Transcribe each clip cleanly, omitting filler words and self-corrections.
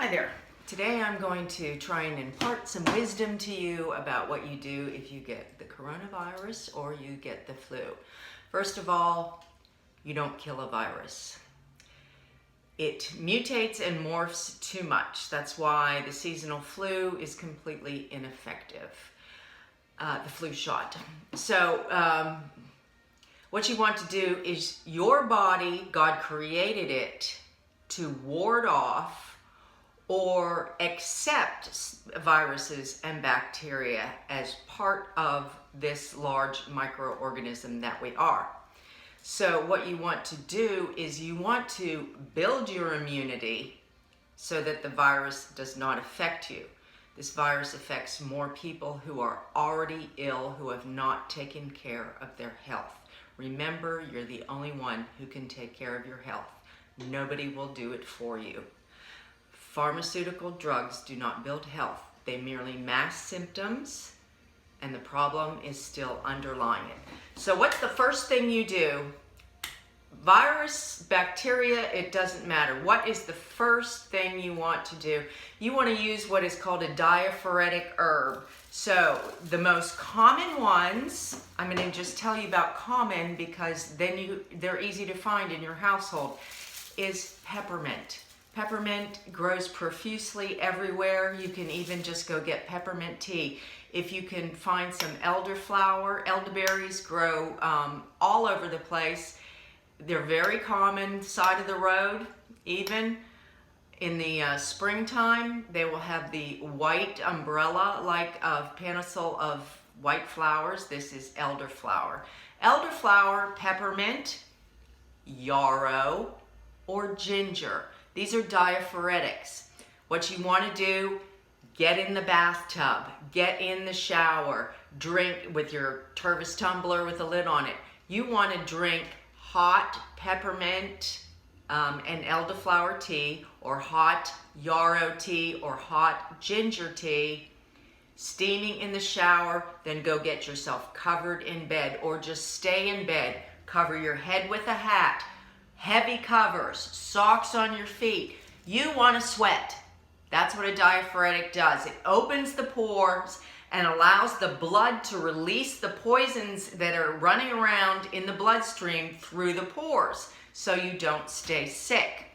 Hi there. Today I'm going to try and impart some wisdom to you about what you do if you get the coronavirus or you get the flu. First of all, you don't kill a virus. It mutates and morphs too much. That's why the seasonal flu is completely ineffective, the flu shot. So what you want to do is your body, God created it to ward off or accept viruses and bacteria as part of this large microorganism that we are. So what you want to do is you want to build your immunity so that the virus does not affect you. This virus affects more people who are already ill, who have not taken care of their health. Remember, you're the only one who can take care of your health. Nobody will do it for you. Pharmaceutical drugs do not build health. They merely mask symptoms, and the problem is still underlying it. So what's the first thing you do? Virus, bacteria, it doesn't matter. What is the first thing you want to do? You want to use what is called a diaphoretic herb. So the most common ones, I'm going to just tell you about common because then they're easy to find in your household, is peppermint. Peppermint grows profusely everywhere. You can even just go get peppermint tea. If you can find some elderflower, elderberries grow all over the place. They're very common, side of the road. Even in the springtime, they will have the white umbrella like of panicel of white flowers. This is elderflower. Elderflower, peppermint, yarrow, or ginger. These are diaphoretics. What you want to do, get in the bathtub, get in the shower, drink with your Tervis tumbler with a lid on it. You want to drink hot peppermint and elderflower tea, or hot yarrow tea, or hot ginger tea, steaming in the shower, then go get yourself covered in bed, or just stay in bed. Cover your head with a hat. Heavy covers, socks on your feet. You want to sweat. That's what a diaphoretic does. It opens the pores and allows the blood to release the poisons that are running around in the bloodstream through the pores so you don't stay sick.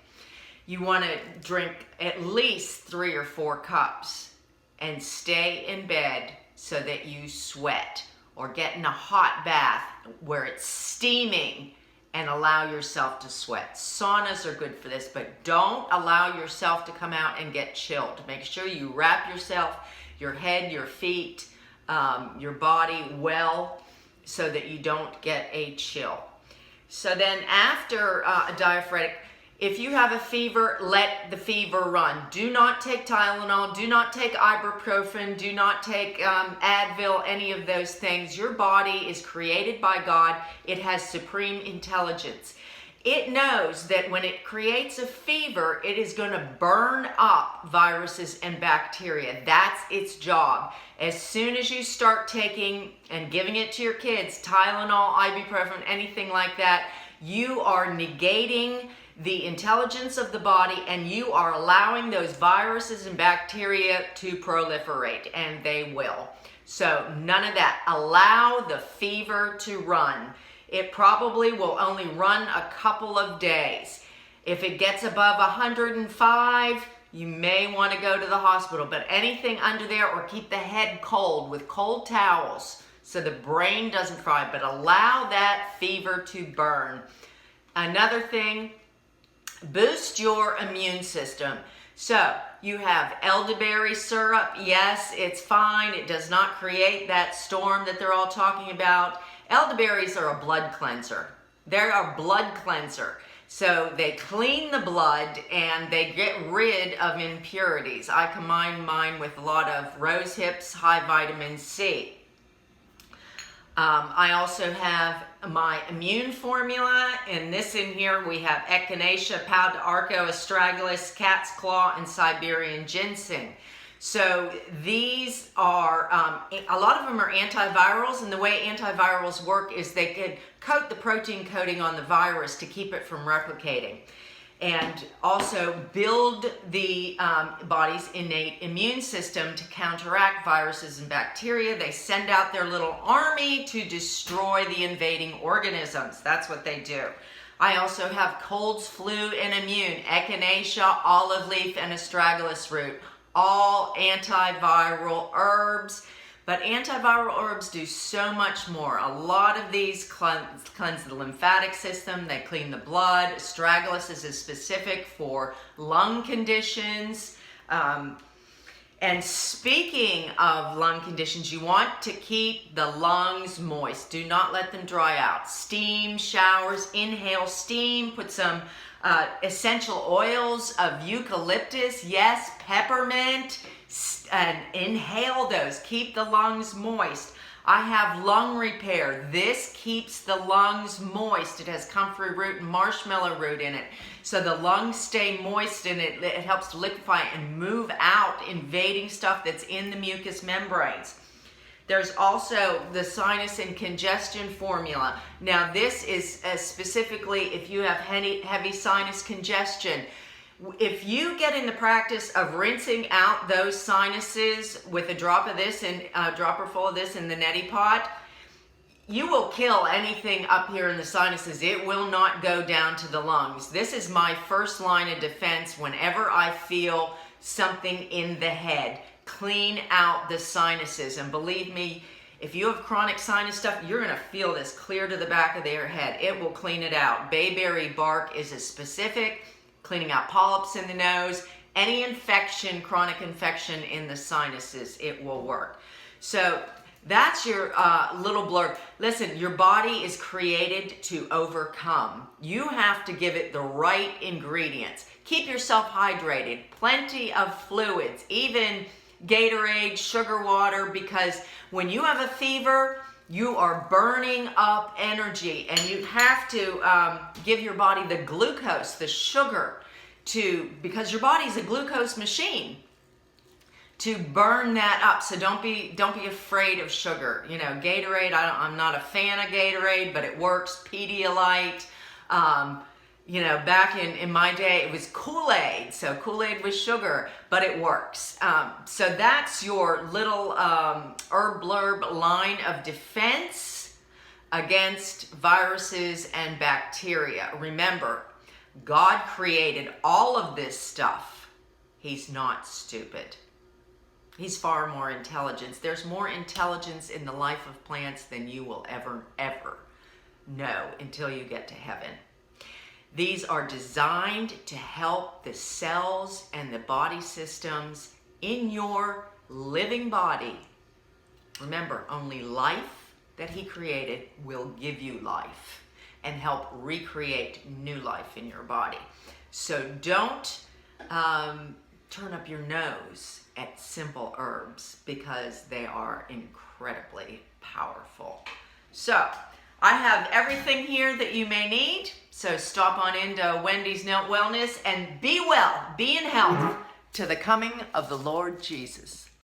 You want to drink at least 3 or 4 cups and stay in bed so that you sweat, or get in a hot bath where it's steaming and allow yourself to sweat. Saunas are good for this, but don't allow yourself to come out and get chilled. Make sure you wrap yourself, your head, your feet, your body well so that you don't get a chill. So then after a diaphoretic, if you have a fever, let the fever run. Do not take Tylenol, do not take ibuprofen, do not take Advil, any of those things. Your body is created by God. It has supreme intelligence. It knows that when it creates a fever, it is going to burn up viruses and bacteria. That's its job. As soon as you start taking and giving it to your kids, Tylenol, ibuprofen, anything like that, you are negating the intelligence of the body, and you are allowing those viruses and bacteria to proliferate, and they will. So none of that. Allow the fever to run. It probably will only run a couple of days. If it gets above 105, you may want to go to the hospital, but anything under there, or keep the head cold with cold towels so the brain doesn't fry, but allow that fever to burn. Another thing, boost your immune system. So you have elderberry syrup. Yes, it's fine. It does not create that storm that they're all talking about. Elderberries are a blood cleanser. They're a blood cleanser. So they clean the blood and they get rid of impurities. I combine mine with a lot of rose hips, high vitamin C. I also have my immune formula, and this in here we have Echinacea, Pau d'Arco, Astragalus, Cat's Claw, and Siberian Ginseng. So these are, a lot of them are antivirals, and the way antivirals work is they could coat the protein coating on the virus to keep it from replicating. and also build the body's innate immune system to counteract viruses and bacteria. They send out their little army to destroy the invading organisms. That's what they do. I also have colds, flu, and immune, echinacea, olive leaf, and astragalus root, all antiviral herbs. But antiviral herbs do so much more. A lot of these cleanse the lymphatic system. They clean the blood. Astragalus is specific for lung conditions. And speaking of lung conditions, you want to keep the lungs moist. Do not let them dry out. Steam, showers, inhale steam. Put some essential oils of eucalyptus, yes, peppermint, and inhale those. Keep the lungs moist. I have lung repair. This keeps the lungs moist. It has comfrey root and marshmallow root in it. So the lungs stay moist, and it helps to liquefy and move out invading stuff that's in the mucous membranes. There's also the sinus and congestion formula. Now this is specifically if you have heavy sinus congestion. If you get in the practice of rinsing out those sinuses with a drop of this and a dropper full of this in the neti pot, you will kill anything up here in the sinuses. It will not go down to the lungs. This is my first line of defense whenever I feel something in the head. Clean out the sinuses. And believe me, if you have chronic sinus stuff, you're going to feel this clear to the back of your head. It will clean it out. Bayberry bark is a specific, cleaning out polyps in the nose, any infection, chronic infection in the sinuses, it will work. So that's your little blurb. Listen, your body is created to overcome. You have to give it the right ingredients. Keep yourself hydrated, plenty of fluids, even Gatorade, sugar water, because when you have a fever, you are burning up energy, and you have to give your body the glucose, the sugar, because your body's a glucose machine, to burn that up. So don't be afraid of sugar. You know, Gatorade, I'm not a fan of Gatorade, but it works. Pedialyte, you know, back in my day, it was Kool-Aid. So Kool-Aid with sugar, but it works. So that's your little herb blurb line of defense against viruses and bacteria. Remember, God created all of this stuff. He's not stupid. He's far more intelligent. There's more intelligence in the life of plants than you will ever know until you get to heaven. These are designed to help the cells and the body systems in your living body. Remember, only life that He created will give you life and help recreate new life in your body. So don't turn up your nose at simple herbs, because they are incredibly powerful. So I have everything here that you may need. So stop on into Wendy's Wellness and be well, be in health to the coming of the Lord Jesus.